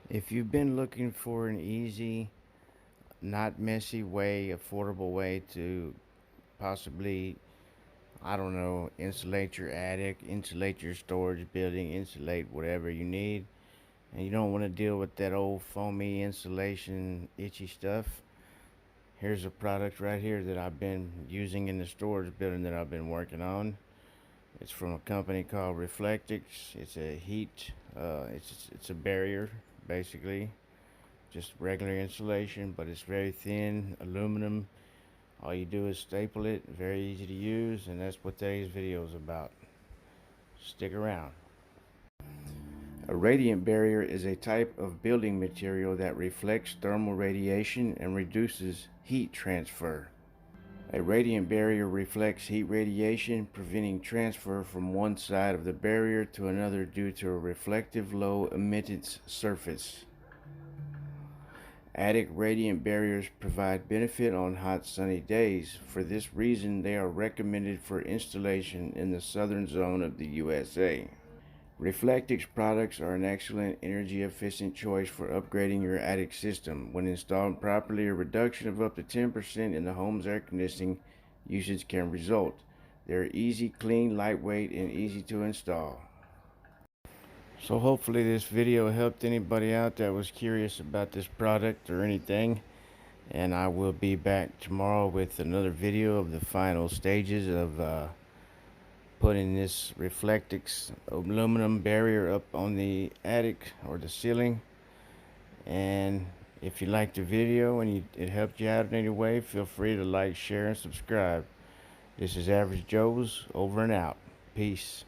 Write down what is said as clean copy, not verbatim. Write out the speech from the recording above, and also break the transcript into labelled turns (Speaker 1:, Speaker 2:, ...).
Speaker 1: If you've been looking for an easy, not messy way, affordable way to possibly, I don't know, insulate your attic, insulate your storage building, insulate whatever you need, and you don't want to deal with that old foamy insulation, itchy stuff, here's a product right here that I've been using in the storage building that I've been working on. It's from a company called REFELECTIX. It's a heat, it's a barrier, basically. Just regular insulation, but it's very thin aluminum. All you do is staple it, very easy to use, and that's what today's video is about. Stick around. A radiant barrier is a type of building material that reflects thermal radiation and reduces heat transfer. A radiant barrier reflects heat radiation, preventing transfer from one side of the barrier to another due to a reflective low emittance surface. Attic radiant barriers provide benefit on hot sunny days. For this reason, they are recommended for installation in the southern zone of the USA. REFELECTIX products are an excellent energy efficient choice for upgrading your attic system. When installed properly, a reduction of up to 10% in the home's air conditioning usage can result. They are easy, clean, lightweight, and easy to install. So hopefully this video helped anybody out that was curious about this product or anything. And I will be back tomorrow with another video of the final stages of putting this REFELECTIX aluminum barrier up on the attic or the ceiling. And if you liked the video and it helped you out in any way, feel free to like, share, and subscribe. This is Average Joe's over and out. Peace.